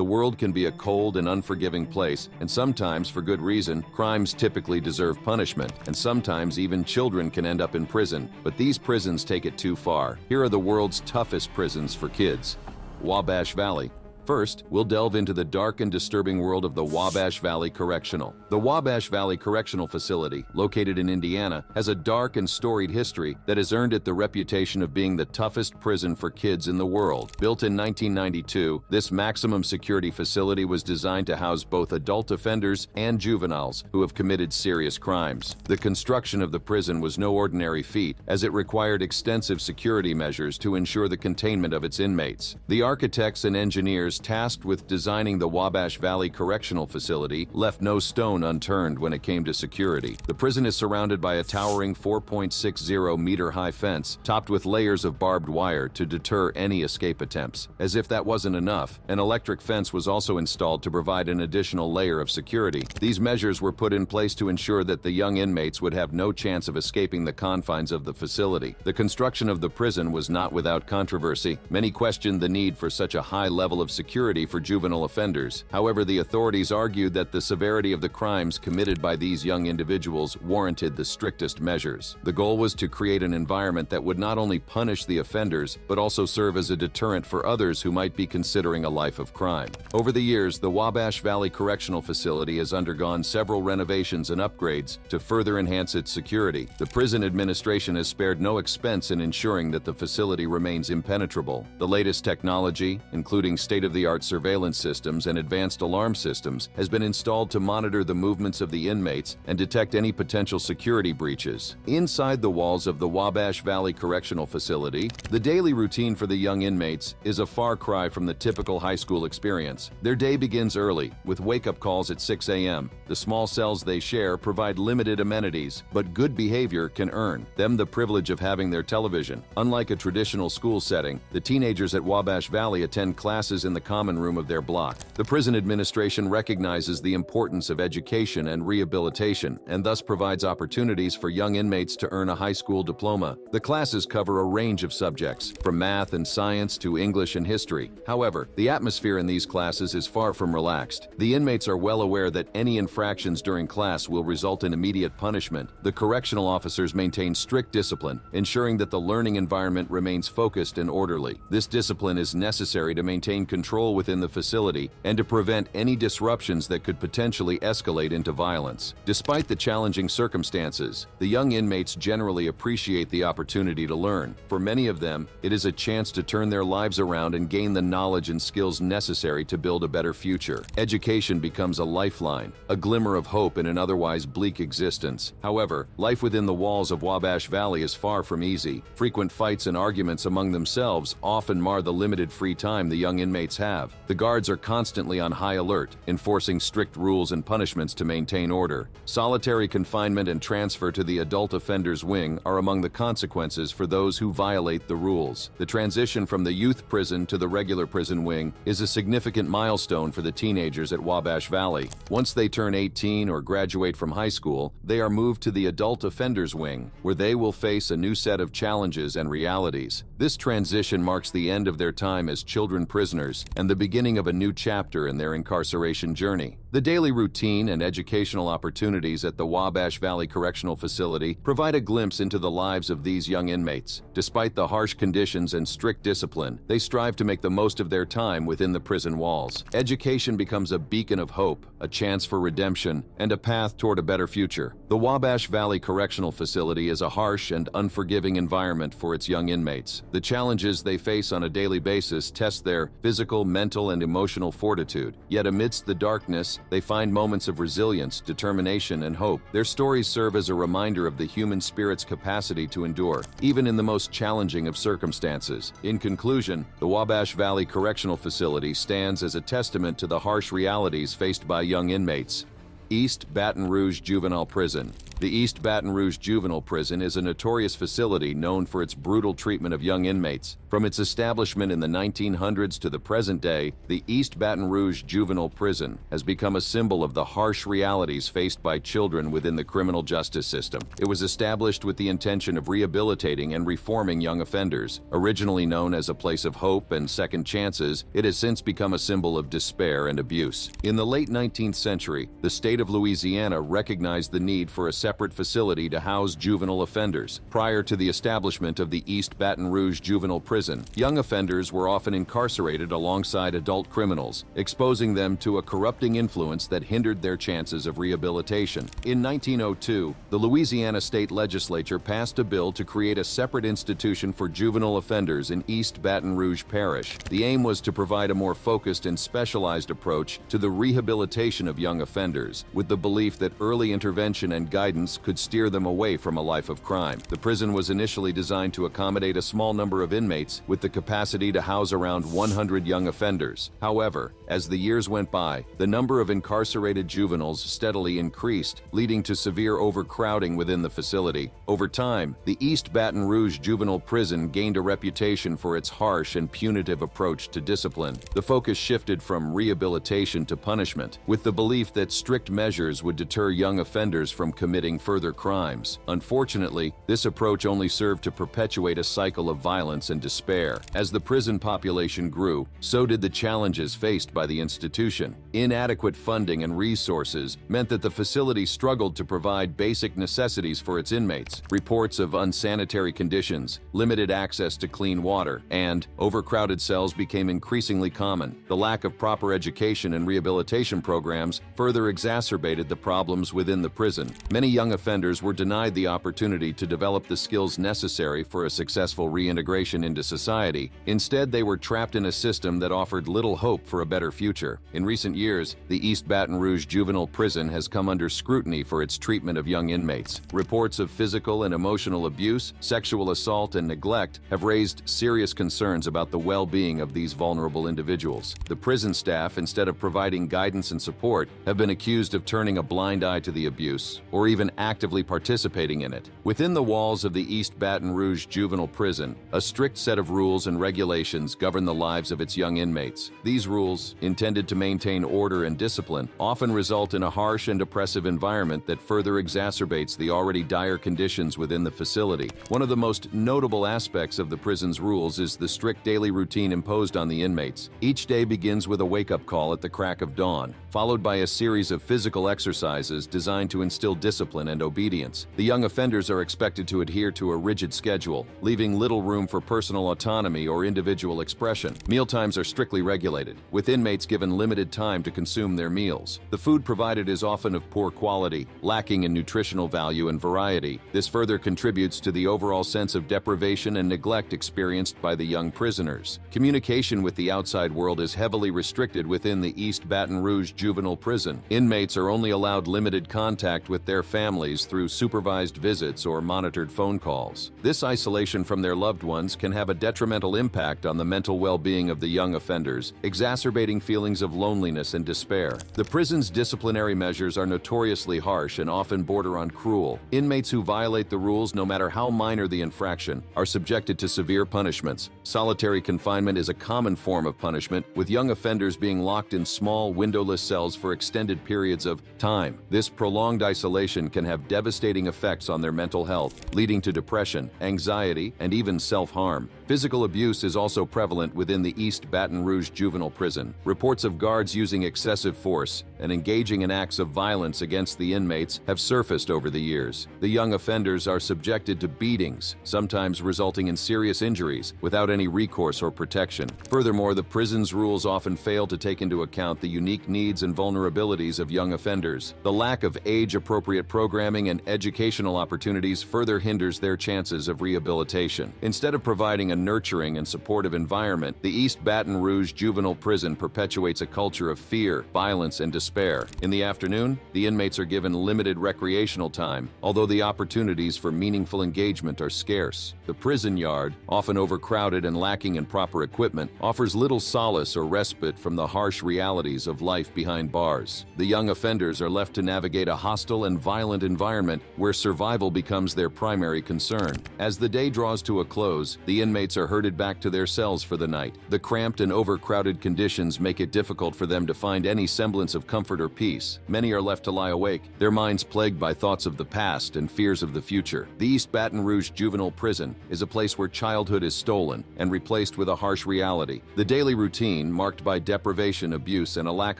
The world can be a cold and unforgiving place, and sometimes, for good reason, crimes typically deserve punishment, and sometimes even children can end up in prison. But these prisons take it too far. Here are the world's toughest prisons for kids. Wabash Valley. First, we'll delve into the dark and disturbing world of the Wabash Valley Correctional. The Wabash Valley Correctional Facility, located in Indiana, has a dark and storied history that has earned it the reputation of being the toughest prison for kids in the world. Built in 1992, this maximum security facility was designed to house both adult offenders and juveniles who have committed serious crimes. The construction of the prison was no ordinary feat, as it required extensive security measures to ensure the containment of its inmates. The architects and engineers tasked with designing the Wabash Valley Correctional Facility left no stone unturned when it came to security. The prison is surrounded by a towering 4.60-meter-high fence, topped with layers of barbed wire to deter any escape attempts. As if that wasn't enough, an electric fence was also installed to provide an additional layer of security. These measures were put in place to ensure that the young inmates would have no chance of escaping the confines of the facility. The construction of the prison was not without controversy. Many questioned the need for such a high level of security for juvenile offenders. However, the authorities argued that the severity of the crimes committed by these young individuals warranted the strictest measures. The goal was to create an environment that would not only punish the offenders, but also serve as a deterrent for others who might be considering a life of crime. Over the years, the Wabash Valley Correctional Facility has undergone several renovations and upgrades to further enhance its security. The prison administration has spared no expense in ensuring that the facility remains impenetrable. The latest technology, including state-of-the-art surveillance systems and advanced alarm systems, has been installed to monitor the movements of the inmates and detect any potential security breaches. Inside the walls of the Wabash Valley Correctional Facility, the daily routine for the young inmates is a far cry from the typical high school experience. Their day begins early, with wake-up calls at 6 a.m. The small cells they share provide limited amenities, but good behavior can earn them the privilege of having their television. Unlike a traditional school setting, the teenagers at Wabash Valley attend classes in the common room of their block. The prison administration recognizes the importance of education and rehabilitation, and thus provides opportunities for young inmates to earn a high school diploma. The classes cover a range of subjects, from math and science to English and history. However, the atmosphere in these classes is far from relaxed. The inmates are well aware that any infractions during class will result in immediate punishment. The correctional officers maintain strict discipline, ensuring that the learning environment remains focused and orderly. This discipline is necessary to maintain control within the facility and to prevent any disruptions that could potentially escalate into violence. Despite the challenging circumstances, the young inmates generally appreciate the opportunity to learn. For many of them, it is a chance to turn their lives around and gain the knowledge and skills necessary to build a better future. Education becomes a lifeline, a glimmer of hope in an otherwise bleak existence. However, life within the walls of Wabash Valley is far from easy. Frequent fights and arguments among themselves often mar the limited free time the young inmates have. The guards are constantly on high alert, enforcing strict rules and punishments to maintain order. Solitary confinement and transfer to the adult offenders wing are among the consequences for those who violate the rules. The transition from the youth prison to the regular prison wing is a significant milestone for the teenagers at Wabash Valley. Once they turn 18 or graduate from high school, they are moved to the adult offenders wing, where they will face a new set of challenges and realities. This transition marks the end of their time as children prisoners and the beginning of a new chapter in their incarceration journey. The daily routine and educational opportunities at the Wabash Valley Correctional Facility provide a glimpse into the lives of these young inmates. Despite the harsh conditions and strict discipline, they strive to make the most of their time within the prison walls. Education becomes a beacon of hope, a chance for redemption, and a path toward a better future. The Wabash Valley Correctional Facility is a harsh and unforgiving environment for its young inmates. The challenges they face on a daily basis test their physical, mental, and emotional fortitude. Yet amidst the darkness, they find moments of resilience, determination, and hope. Their stories serve as a reminder of the human spirit's capacity to endure, even in the most challenging of circumstances. In conclusion, the Wabash Valley Correctional Facility stands as a testament to the harsh realities faced by young inmates. East Baton Rouge Juvenile Prison. The East Baton Rouge Juvenile Prison is a notorious facility known for its brutal treatment of young inmates. From its establishment in the 1900s to the present day, the East Baton Rouge Juvenile Prison has become a symbol of the harsh realities faced by children within the criminal justice system. It was established with the intention of rehabilitating and reforming young offenders. Originally known as a place of hope and second chances, it has since become a symbol of despair and abuse. In the late 19th century, the state of Louisiana recognized the need for a separate facility to house juvenile offenders. Prior to the establishment of the East Baton Rouge Juvenile Prison, young offenders were often incarcerated alongside adult criminals, exposing them to a corrupting influence that hindered their chances of rehabilitation. In 1902, the Louisiana State Legislature passed a bill to create a separate institution for juvenile offenders in East Baton Rouge Parish. The aim was to provide a more focused and specialized approach to the rehabilitation of young offenders, with the belief that early intervention and guidance could steer them away from a life of crime. The prison was initially designed to accommodate a small number of inmates with the capacity to house around 100 young offenders. However, as the years went by, the number of incarcerated juveniles steadily increased, leading to severe overcrowding within the facility. Over time, the East Baton Rouge Juvenile Prison gained a reputation for its harsh and punitive approach to discipline. The focus shifted from rehabilitation to punishment, with the belief that strict measures would deter young offenders from committing further crimes. Unfortunately, this approach only served to perpetuate a cycle of violence and despair. As the prison population grew, so did the challenges faced by the institution. Inadequate funding and resources meant that the facility struggled to provide basic necessities for its inmates. Reports of unsanitary conditions, limited access to clean water, and overcrowded cells became increasingly common. The lack of proper education and rehabilitation programs further exacerbated the problems within the prison. Many young offenders were denied the opportunity to develop the skills necessary for a successful reintegration into society. Instead, they were trapped in a system that offered little hope for a better future. In recent years, the East Baton Rouge Juvenile Prison has come under scrutiny for its treatment of young inmates. Reports of physical and emotional abuse, sexual assault, and neglect have raised serious concerns about the well-being of these vulnerable individuals. The prison staff, instead of providing guidance and support, have been accused of turning a blind eye to the abuse, or even actively participating in it. Within the walls of the East Baton Rouge Juvenile Prison, a strict set of rules and regulations govern the lives of its young inmates. These rules, intended to maintain order and discipline, often result in a harsh and oppressive environment that further exacerbates the already dire conditions within the facility. One of the most notable aspects of the prison's rules is the strict daily routine imposed on the inmates. Each day begins with a wake-up call at the crack of dawn, followed by a series of physical exercises designed to instill discipline and obedience. The young offenders are expected to adhere to a rigid schedule, leaving little room for personal autonomy or individual expression. Mealtimes are strictly regulated, with inmates given limited time to consume their meals. The food provided is often of poor quality, lacking in nutritional value and variety. This further contributes to the overall sense of deprivation and neglect experienced by the young prisoners. Communication with the outside world is heavily restricted within the East Baton Rouge Juvenile Prison. Inmates are only allowed limited contact with their families through supervised visits or monitored phone calls. This isolation from their loved ones can have a detrimental impact on the mental well-being of the young offenders, exacerbating feelings of loneliness and despair. The prison's disciplinary measures are notoriously harsh and often border on cruel. Inmates who violate the rules, no matter how minor the infraction, are subjected to severe punishments. Solitary confinement is a common form of punishment, with young offenders being locked in small, windowless cells for extended periods of time. This prolonged isolation can have devastating effects on their mental health, leading to depression, anxiety, and even self-harm. Physical abuse is also prevalent within the East Baton Rouge Juvenile Prison. Reports of guards using excessive force and engaging in acts of violence against the inmates have surfaced over the years. The young offenders are subjected to beatings, sometimes resulting in serious injuries, without any recourse or protection. Furthermore, the prison's rules often fail to take into account the unique needs and vulnerabilities of young offenders. The lack of age-appropriate programming and educational opportunities further hinders their chances of rehabilitation. Instead of providing a nurturing and supportive environment, the East Baton Rouge Juvenile Prison perpetuates a culture of fear, violence, and despair. In the afternoon, the inmates are given limited recreational time, although the opportunities for meaningful engagement are scarce. The prison yard, often overcrowded and lacking in proper equipment, offers little solace or respite from the harsh realities of life behind bars. The young offenders are left to navigate a hostile and violent environment where survival becomes their primary concern. As the day draws to a close, the inmates are herded back to their cells for the night. The cramped and overcrowded conditions make it difficult for them to find any semblance of comfort or peace. Many are left to lie awake, their minds plagued by thoughts of the past and fears of the future. The East Baton Rouge Juvenile Prison is a place where childhood is stolen and replaced with a harsh reality. The daily routine, marked by deprivation, abuse, and a lack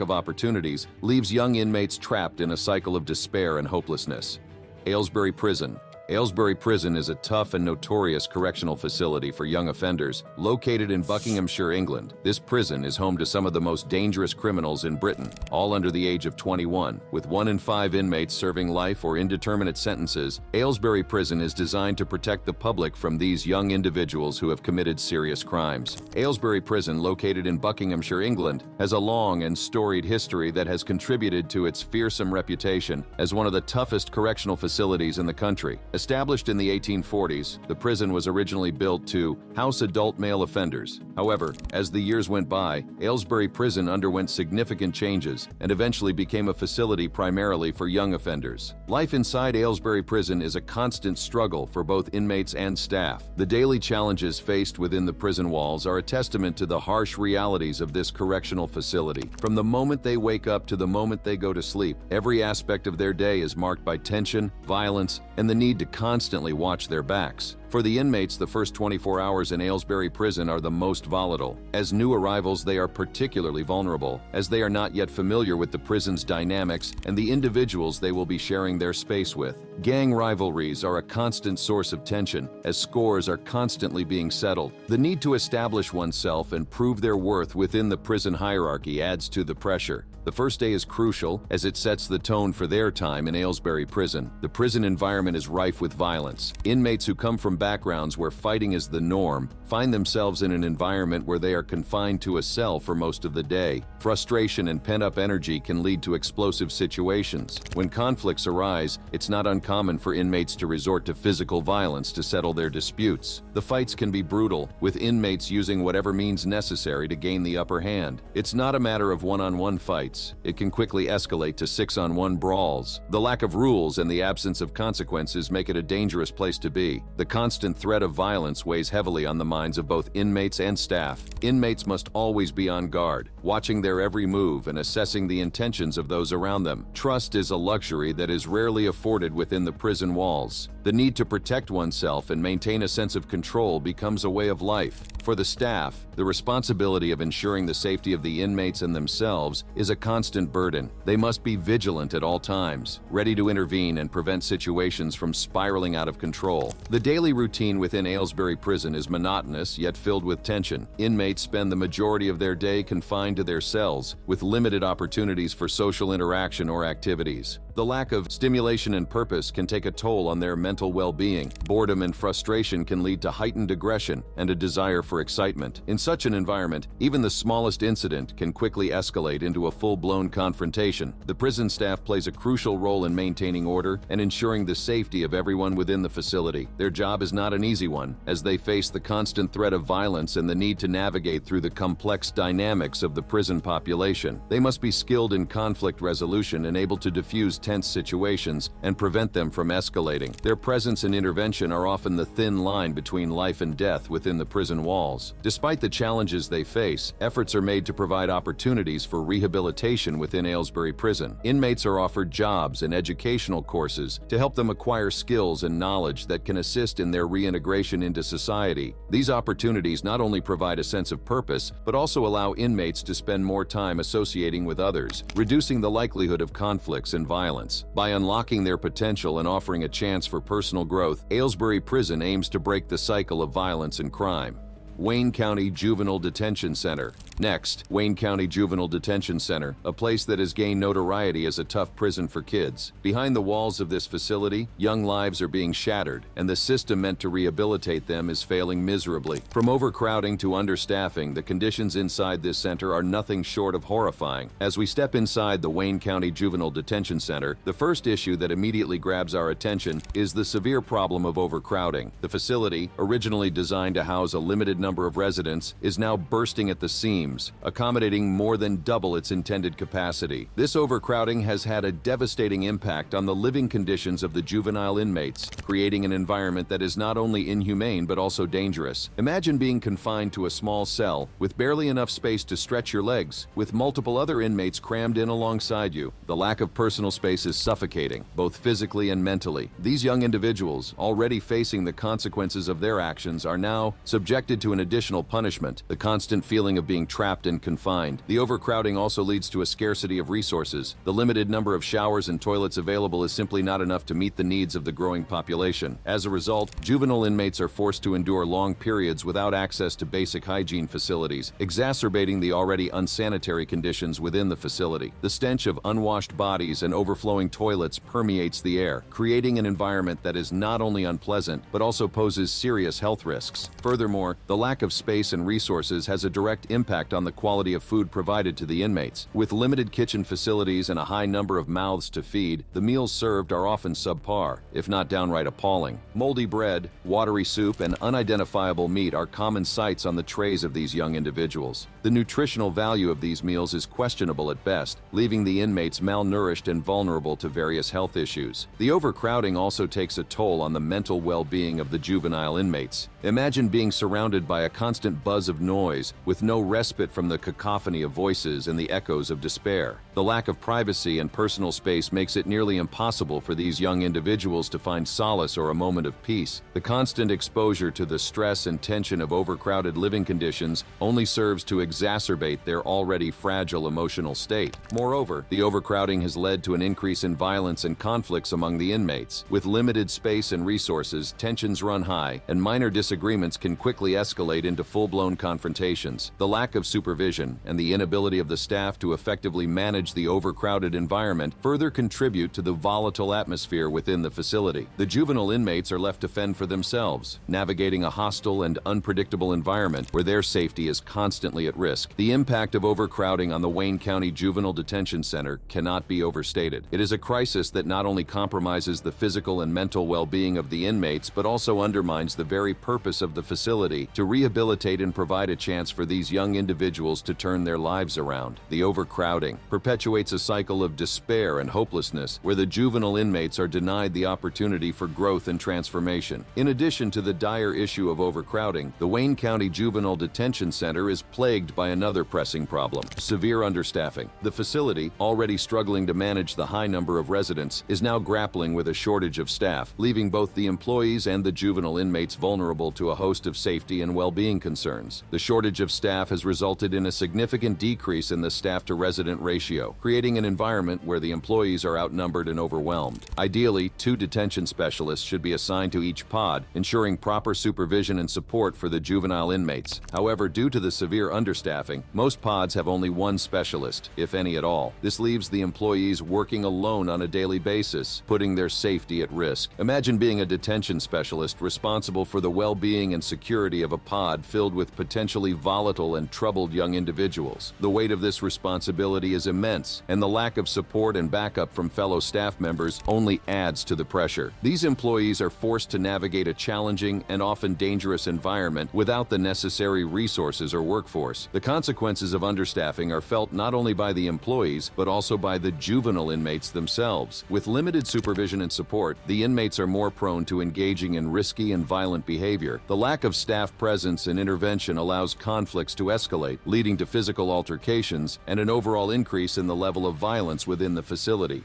of opportunities, leaves young inmates trapped in a cycle of despair and hopelessness. Alsbury Prison. Alsbury Prison is a tough and notorious correctional facility for young offenders located in Buckinghamshire, England. This prison is home to some of the most dangerous criminals in Britain, all under the age of 21. With 1 in 5 inmates serving life or indeterminate sentences, Alsbury Prison is designed to protect the public from these young individuals who have committed serious crimes. Aylesbury Prison, located in Buckinghamshire, England, has a long and storied history that has contributed to its fearsome reputation as one of the toughest correctional facilities in the country. Established in the 1840s, the prison was originally built to house adult male offenders. However, as the years went by, Aylesbury Prison underwent significant changes and eventually became a facility primarily for young offenders. Life inside Aylesbury Prison is a constant struggle for both inmates and staff. The daily challenges faced within the prison walls are a testament to the harsh realities of this correctional facility. From the moment they wake up to the moment they go to sleep, every aspect of their day is marked by tension, violence, and the need to constantly watch their backs. For the inmates, the first 24 hours in Aylesbury Prison are the most volatile. As new arrivals, they are particularly vulnerable, as they are not yet familiar with the prison's dynamics and the individuals they will be sharing their space with. Gang rivalries are a constant source of tension, as scores are constantly being settled. The need to establish oneself and prove their worth within the prison hierarchy adds to the pressure. The first day is crucial, as it sets the tone for their time in Aylesbury Prison. The prison environment is rife with violence. Inmates who come from backgrounds where fighting is the norm find themselves in an environment where they are confined to a cell for most of the day. Frustration and pent-up energy can lead to explosive situations. When conflicts arise, it's not uncommon for inmates to resort to physical violence to settle their disputes. The fights can be brutal, with inmates using whatever means necessary to gain the upper hand. It's not a matter of one-on-one fights. It can quickly escalate to 6-on-1 brawls. The lack of rules and the absence of consequences make it a dangerous place to be. The constant threat of violence weighs heavily on the minds of both inmates and staff. Inmates must always be on guard, watching their every move and assessing the intentions of those around them. Trust is a luxury that is rarely afforded within the prison walls. The need to protect oneself and maintain a sense of control becomes a way of life. For the staff, the responsibility of ensuring the safety of the inmates and themselves is a constant burden. They must be vigilant at all times, ready to intervene and prevent situations from spiraling out of control. The daily routine within Aylesbury Prison is monotonous yet filled with tension. Inmates spend the majority of their day confined to their cells, with limited opportunities for social interaction or activities. The lack of stimulation and purpose can take a toll on their mental well-being. Boredom and frustration can lead to heightened aggression and a desire for excitement. In such an environment, even the smallest incident can quickly escalate into a full-blown confrontation. The prison staff plays a crucial role in maintaining order and ensuring the safety of everyone within the facility. Their job is not an easy one, as they face the constant threat of violence and the need to navigate through the complex dynamics of the prison population. They must be skilled in conflict resolution and able to diffuse tense situations and prevent them from escalating. Their presence and intervention are often the thin line between life and death within the prison walls. Despite the challenges they face, efforts are made to provide opportunities for rehabilitation within Aylesbury Prison. Inmates are offered jobs and educational courses to help them acquire skills and knowledge that can assist in their reintegration into society. These opportunities not only provide a sense of purpose, but also allow inmates to spend more time associating with others, reducing the likelihood of conflicts and violence. By unlocking their potential and offering a chance for personal growth, Aylesbury Prison aims to break the cycle of violence and crime. Wayne County Juvenile Detention Center. Next, Wayne County Juvenile Detention Center, a place that has gained notoriety as a tough prison for kids. Behind the walls of this facility, young lives are being shattered, and the system meant to rehabilitate them is failing miserably. From overcrowding to understaffing, the conditions inside this center are nothing short of horrifying. As we step inside the Wayne County Juvenile Detention Center, the first issue that immediately grabs our attention is the severe problem of overcrowding. The facility, originally designed to house a limited number of residents, is now bursting at the seams, accommodating more than double its intended capacity. This overcrowding has had a devastating impact on the living conditions of the juvenile inmates, creating an environment that is not only inhumane but also dangerous. Imagine being confined to a small cell with barely enough space to stretch your legs, with multiple other inmates crammed in alongside you. The lack of personal space is suffocating, both physically and mentally. These young individuals, already facing the consequences of their actions, are now subjected to an additional punishment, the constant feeling of being trapped and confined. The overcrowding also leads to a scarcity of resources. The limited number of showers and toilets available is simply not enough to meet the needs of the growing population. As a result, juvenile inmates are forced to endure long periods without access to basic hygiene facilities, exacerbating the already unsanitary conditions within the facility. The stench of unwashed bodies and overflowing toilets permeates the air, creating an environment that is not only unpleasant, but also poses serious health risks. Furthermore, the lack of space and resources has a direct impact on the quality of food provided to the inmates. With limited kitchen facilities and a high number of mouths to feed, the meals served are often subpar, if not downright appalling. Moldy bread, watery soup, and unidentifiable meat are common sights on the trays of these young individuals. The nutritional value of these meals is questionable at best, leaving the inmates malnourished and vulnerable to various health issues. The overcrowding also takes a toll on the mental well-being of the juvenile inmates. Imagine being surrounded by a constant buzz of noise, with no respite from the cacophony of voices and the echoes of despair. The lack of privacy and personal space makes it nearly impossible for these young individuals to find solace or a moment of peace. The constant exposure to the stress and tension of overcrowded living conditions only serves to exacerbate their already fragile emotional state. Moreover, the overcrowding has led to an increase in violence and conflicts among the inmates. With limited space and resources, tensions run high, and minor disagreements can quickly escalate into full-blown confrontations. The lack of supervision and the inability of the staff to effectively manage the overcrowded environment further contribute to the volatile atmosphere within the facility. The juvenile inmates are left to fend for themselves, navigating a hostile and unpredictable environment where their safety is constantly at risk. The impact of overcrowding on the Wayne County Juvenile Detention Center cannot be overstated. It is a crisis that not only compromises the physical and mental well-being of the inmates, but also undermines the very purpose of the facility to rehabilitate and provide a chance for these young individuals to turn their lives around. The overcrowding perpetuates a cycle of despair and hopelessness where the juvenile inmates are denied the opportunity for growth and transformation. In addition to the dire issue of overcrowding, the Wayne County Juvenile Detention Center is plagued by another pressing problem: severe understaffing. The facility, already struggling to manage the high number of residents, is now grappling with a shortage of staff, leaving both the employees and the juvenile inmates vulnerable to a host of safety and well-being concerns. The shortage of staff has resulted in a significant decrease in the staff-to-resident ratio, creating an environment where the employees are outnumbered and overwhelmed. Ideally, 2 detention specialists should be assigned to each pod, ensuring proper supervision and support for the juvenile inmates. However, due to the severe understaffing, most pods have only 1 specialist, if any at all. This leaves the employees working alone on a daily basis, putting their safety at risk. Imagine being a detention specialist responsible for the well-being and security of a pod filled with potentially volatile and troubled young individuals. The weight of this responsibility is immense, and the lack of support and backup from fellow staff members only adds to the pressure. These employees are forced to navigate a challenging and often dangerous environment without the necessary resources or workforce. The consequences of understaffing are felt not only by the employees, but also by the juvenile inmates themselves. With limited supervision and support, the inmates are more prone to engaging in risky and violent behavior. The lack of staff presence and intervention allows conflicts to escalate, leading to physical altercations and an overall increase in the level of violence within the facility.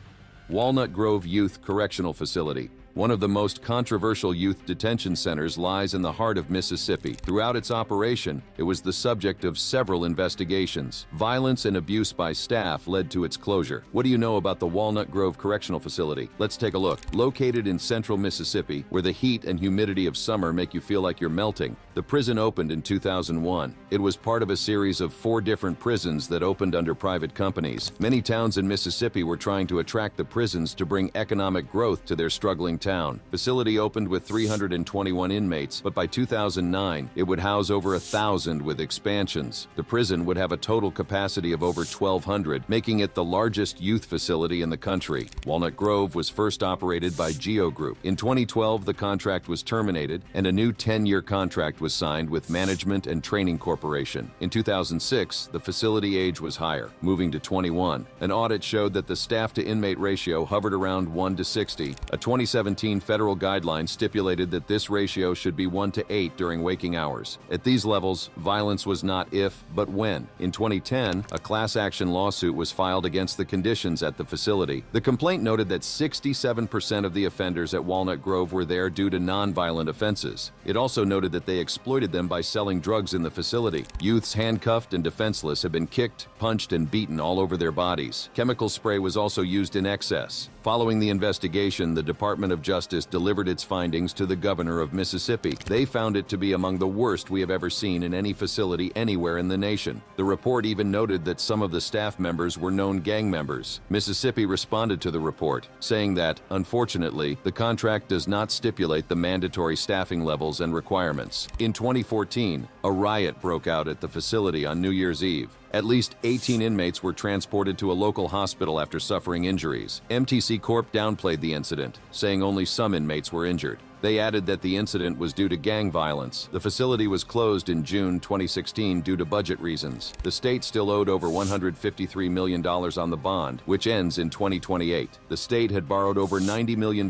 Walnut Grove Youth Correctional Facility. One of the most controversial youth detention centers lies in the heart of Mississippi. Throughout its operation, it was the subject of several investigations. Violence and abuse by staff led to its closure. What do you know about the Walnut Grove Correctional Facility? Let's take a look. Located in central Mississippi, where the heat and humidity of summer make you feel like you're melting, the prison opened in 2001. It was part of a series of 4 different prisons that opened under private companies. Many towns in Mississippi were trying to attract the prisons to bring economic growth to their struggling town. Facility opened with 321 inmates, but by 2009, it would house over 1,000 with expansions. The prison would have a total capacity of over 1,200, making it the largest youth facility in the country. Walnut Grove was first operated by Geo Group. In 2012, the contract was terminated, and a new 10-year contract was signed with Management and Training Corporation. In 2006, the facility age was higher, moving to 21. An audit showed that the staff-to-inmate ratio hovered around 1 to 60. A 2017 federal guideline stipulated that this ratio should be 1 to 8 during waking hours. At these levels, violence was not if, but when. In 2010, a class action lawsuit was filed against the conditions at the facility. The complaint noted that 67% of the offenders at Walnut Grove were there due to nonviolent offenses. It also noted that they exploited them by selling drugs in the facility. Youths handcuffed and defenseless have been kicked, punched, and beaten all over their bodies. Chemical spray was also used in excess. Following the investigation, the Department of Justice delivered its findings to the governor of Mississippi. They found it to be among the worst we have ever seen in any facility anywhere in the nation. The report even noted that some of the staff members were known gang members. Mississippi responded to the report, saying that, unfortunately, the contract does not stipulate the mandatory staffing levels and requirements. In 2014, a riot broke out at the facility on New Year's Eve. At least 18 inmates were transported to a local hospital after suffering injuries. MTC Corp downplayed the incident, saying only some inmates were injured. They added that the incident was due to gang violence. The facility was closed in June 2016 due to budget reasons. The state still owed over $153 million on the bond, which ends in 2028. The state had borrowed over $90 million in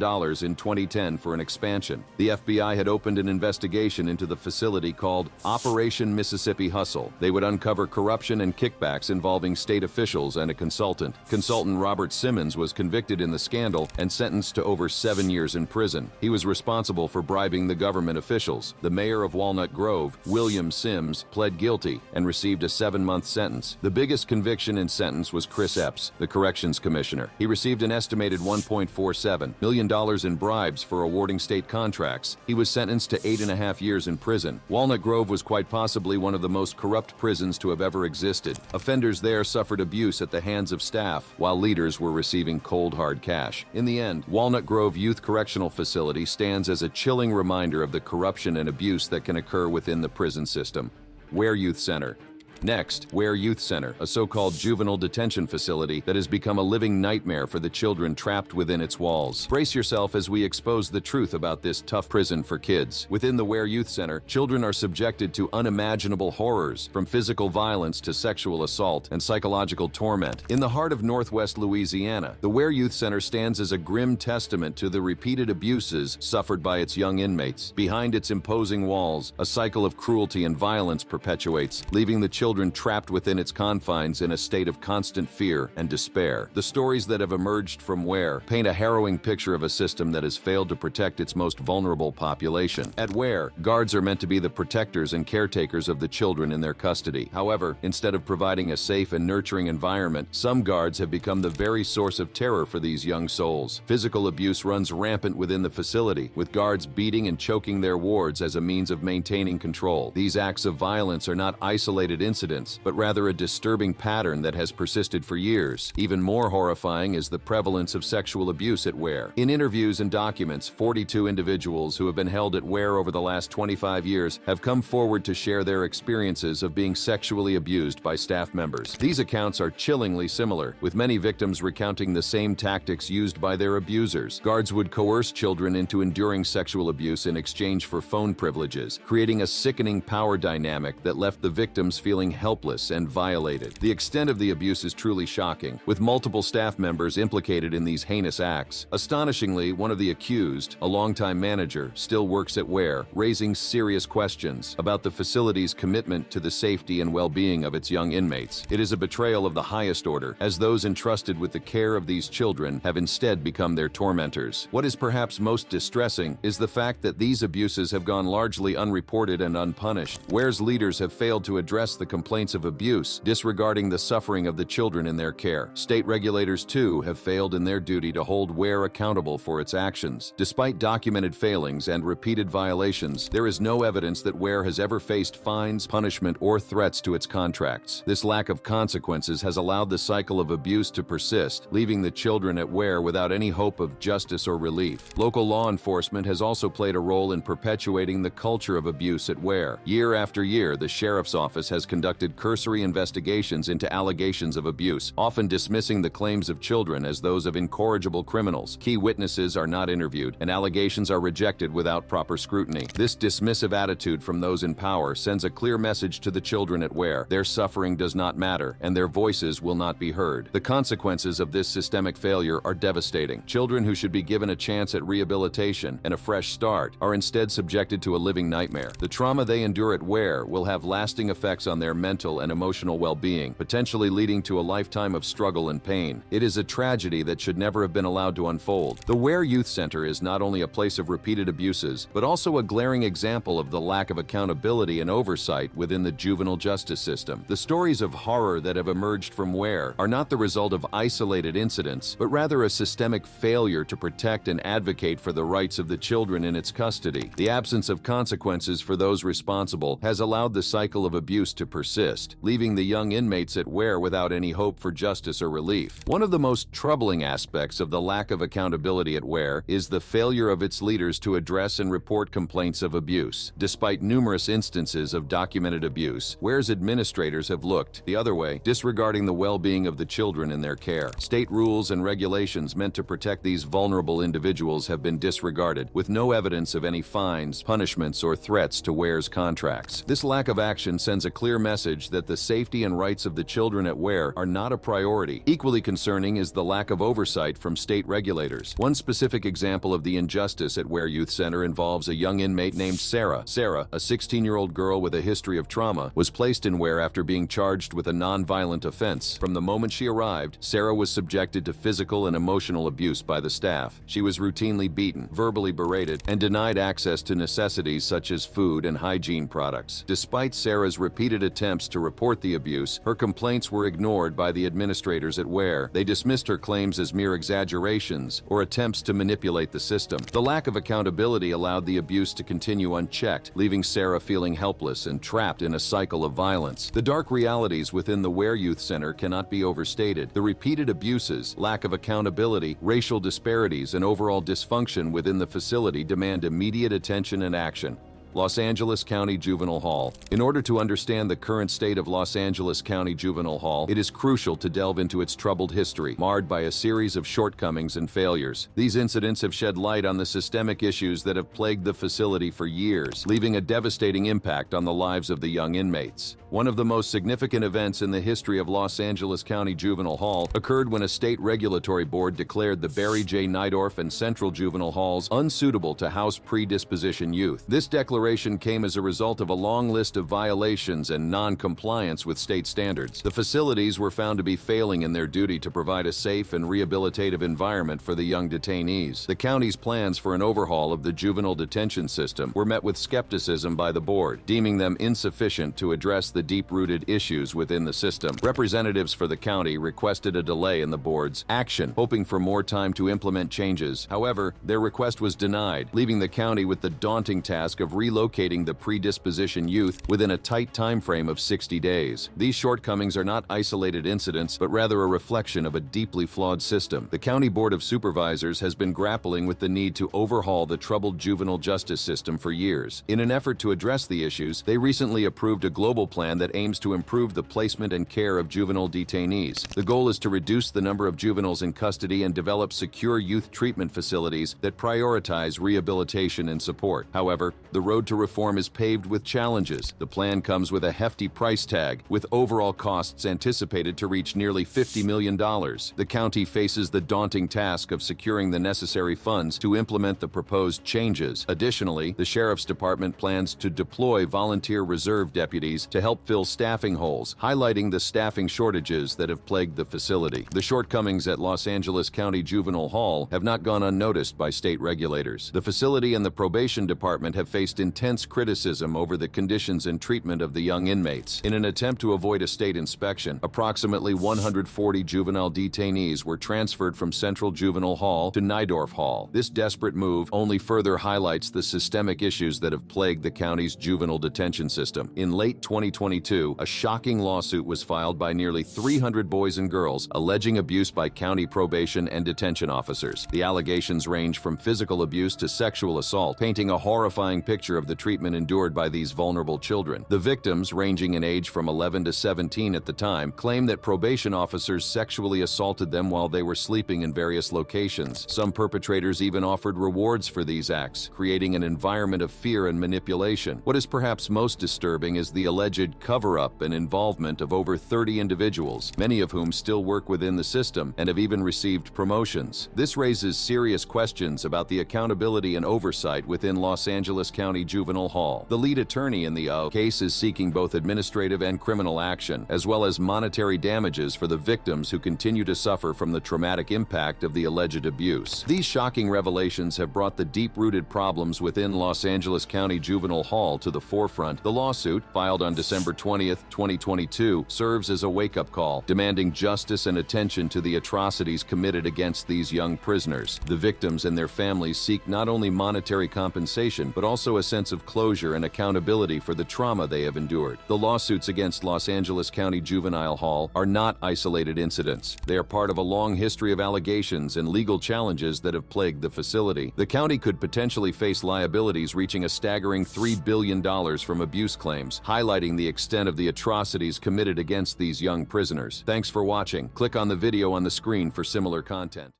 2010 for an expansion. The FBI had opened an investigation into the facility called Operation Mississippi Hustle. They would uncover corruption and kickbacks involving state officials and a consultant. Consultant Robert Simmons was convicted in the scandal and sentenced to over 7 years in prison. He was responsible for bribing the government officials. The mayor of Walnut Grove, William Sims, pled guilty and received a 7-month sentence. The biggest conviction and sentence was Chris Epps, the corrections commissioner. He received an estimated $1.47 million in bribes for awarding state contracts. He was sentenced to 8.5 years in prison. Walnut Grove was quite possibly one of the most corrupt prisons to have ever existed. Offenders there suffered abuse at the hands of staff, while leaders were receiving cold hard cash. In the end, Walnut Grove Youth Correctional Facility stands as a chilling reminder of the corruption and abuse that can occur within the prison system. Ware Youth Center. Next, Ware Youth Center, a so-called juvenile detention facility that has become a living nightmare for the children trapped within its walls. Brace yourself as we expose the truth about this tough prison for kids. Within the Ware Youth Center, children are subjected to unimaginable horrors, from physical violence to sexual assault and psychological torment. In the heart of Northwest Louisiana, the Ware Youth Center stands as a grim testament to the repeated abuses suffered by its young inmates. Behind its imposing walls, a cycle of cruelty and violence perpetuates, leaving the children trapped within its confines in a state of constant fear and despair. The stories that have emerged from Ware paint a harrowing picture of a system that has failed to protect its most vulnerable population. At Ware, guards are meant to be the protectors and caretakers of the children in their custody. However, instead of providing a safe and nurturing environment, some guards have become the very source of terror for these young souls. Physical abuse runs rampant within the facility, with guards beating and choking their wards as a means of maintaining control. These acts of violence are not isolated incidents, but rather a disturbing pattern that has persisted for years. Even more horrifying is the prevalence of sexual abuse at Ware. In interviews and documents, 42 individuals who have been held at Ware over the last 25 years have come forward to share their experiences of being sexually abused by staff members. These accounts are chillingly similar, with many victims recounting the same tactics used by their abusers. Guards would coerce children into enduring sexual abuse in exchange for phone privileges, creating a sickening power dynamic that left the victims feeling feeling helpless and violated. The extent of the abuse is truly shocking, with multiple staff members implicated in these heinous acts. Astonishingly, one of the accused, a longtime manager, still works at Ware, raising serious questions about the facility's commitment to the safety and well-being of its young inmates. It is a betrayal of the highest order, as those entrusted with the care of these children have instead become their tormentors. What is perhaps most distressing is the fact that these abuses have gone largely unreported and unpunished. Ware's leaders have failed to address the complaints of abuse, disregarding the suffering of the children in their care. State regulators, too, have failed in their duty to hold Ware accountable for its actions. Despite documented failings and repeated violations, there is no evidence that Ware has ever faced fines, punishment, or threats to its contracts. This lack of consequences has allowed the cycle of abuse to persist, leaving the children at Ware without any hope of justice or relief. Local law enforcement has also played a role in perpetuating the culture of abuse at Ware. Year after year, the sheriff's office has conducted cursory investigations into allegations of abuse, often dismissing the claims of children as those of incorrigible criminals. Key witnesses are not interviewed, and allegations are rejected without proper scrutiny. This dismissive attitude from those in power sends a clear message to the children at Ware. Their suffering does not matter, and their voices will not be heard. The consequences of this systemic failure are devastating. Children who should be given a chance at rehabilitation and a fresh start are instead subjected to a living nightmare. The trauma they endure at Ware will have lasting effects on their mental and emotional well-being, potentially leading to a lifetime of struggle and pain. It is a tragedy that should never have been allowed to unfold. The Ware Youth Center is not only a place of repeated abuses, but also a glaring example of the lack of accountability and oversight within the juvenile justice system. The stories of horror that have emerged from Ware are not the result of isolated incidents, but rather a systemic failure to protect and advocate for the rights of the children in its custody. The absence of consequences for those responsible has allowed the cycle of abuse to persist, leaving the young inmates at Ware without any hope for justice or relief. One of the most troubling aspects of the lack of accountability at Ware is the failure of its leaders to address and report complaints of abuse. Despite numerous instances of documented abuse, Ware's administrators have looked the other way, disregarding the well-being of the children in their care. State rules and regulations meant to protect these vulnerable individuals have been disregarded, with no evidence of any fines, punishments, or threats to Ware's contracts. This lack of action sends a clear message that the safety and rights of the children at Ware are not a priority. Equally concerning is the lack of oversight from state regulators. One specific example of the injustice at Ware Youth Center involves a young inmate named Sarah. Sarah, a 16-year-old girl with a history of trauma, was placed in Ware after being charged with a non-violent offense. From the moment she arrived, Sarah was subjected to physical and emotional abuse by the staff. She was routinely beaten, verbally berated, and denied access to necessities such as food and hygiene products. Despite Sarah's repeated attempts to report the abuse, her complaints were ignored by the administrators at Ware. They dismissed her claims as mere exaggerations or attempts to manipulate the system. The lack of accountability allowed the abuse to continue unchecked, leaving Sarah feeling helpless and trapped in a cycle of violence. The dark realities within the Ware Youth Center cannot be overstated. The repeated abuses, lack of accountability, racial disparities, and overall dysfunction within the facility demand immediate attention and action. Los Angeles County Juvenile Hall. In order to understand the current state of Los Angeles County Juvenile Hall, it is crucial to delve into its troubled history, marred by a series of shortcomings and failures. These incidents have shed light on the systemic issues that have plagued the facility for years, leaving a devastating impact on the lives of the young inmates. One of the most significant events in the history of Los Angeles County Juvenile Hall occurred when a state regulatory board declared the Barry J. Nydorf and Central Juvenile Halls unsuitable to house predisposition youth. This declaration came as a result of a long list of violations and non-compliance with state standards. The facilities were found to be failing in their duty to provide a safe and rehabilitative environment for the young detainees. The county's plans for an overhaul of the juvenile detention system were met with skepticism by the board, deeming them insufficient to address the deep-rooted issues within the system. Representatives for the county requested a delay in the board's action, hoping for more time to implement changes. However, their request was denied, leaving the county with the daunting task of relocating the predisposition youth within a tight time frame of 60 days. These shortcomings are not isolated incidents, but rather a reflection of a deeply flawed system. The County Board of Supervisors has been grappling with the need to overhaul the troubled juvenile justice system for years. In an effort to address the issues, they recently approved a global plan that aims to improve the placement and care of juvenile detainees. The goal is to reduce the number of juveniles in custody and develop secure youth treatment facilities that prioritize rehabilitation and support. However, the road road to reform is paved with challenges. The plan comes with a hefty price tag, with overall costs anticipated to reach nearly $50 million. The county faces the daunting task of securing the necessary funds to implement the proposed changes. Additionally, the Sheriff's Department plans to deploy volunteer reserve deputies to help fill staffing holes, highlighting the staffing shortages that have plagued the facility. The shortcomings at Los Angeles County Juvenile Hall have not gone unnoticed by state regulators. The facility and the probation department have faced intense criticism over the conditions and treatment of the young inmates. In an attempt to avoid a state inspection, approximately 140 juvenile detainees were transferred from Central Juvenile Hall to Nydorf Hall. This desperate move only further highlights the systemic issues that have plagued the county's juvenile detention system. In late 2022, a shocking lawsuit was filed by nearly 300 boys and girls alleging abuse by county probation and detention officers. The allegations range from physical abuse to sexual assault, painting a horrifying picture of the treatment endured by these vulnerable children. The victims, ranging in age from 11 to 17 at the time, claim that probation officers sexually assaulted them while they were sleeping in various locations. Some perpetrators even offered rewards for these acts, creating an environment of fear and manipulation. What is perhaps most disturbing is the alleged cover-up and involvement of over 30 individuals, many of whom still work within the system and have even received promotions. This raises serious questions about the accountability and oversight within Los Angeles County Juvenile Hall. The lead attorney in the case is seeking both administrative and criminal action, as well as monetary damages for the victims who continue to suffer from the traumatic impact of the alleged abuse. These shocking revelations have brought the deep-rooted problems within Los Angeles County Juvenile Hall to the forefront. The lawsuit, filed on December 20th, 2022, serves as a wake-up call, demanding justice and attention to the atrocities committed against these young prisoners. The victims and their families seek not only monetary compensation, but also a sense of closure and accountability for the trauma they have endured. The lawsuits against Los Angeles County Juvenile Hall are not isolated incidents. They are part of a long history of allegations and legal challenges that have plagued the facility. The county could potentially face liabilities reaching a staggering $3 billion from abuse claims, highlighting the extent of the atrocities committed against these young prisoners. Thanks for watching. Click on the video on the screen for similar content.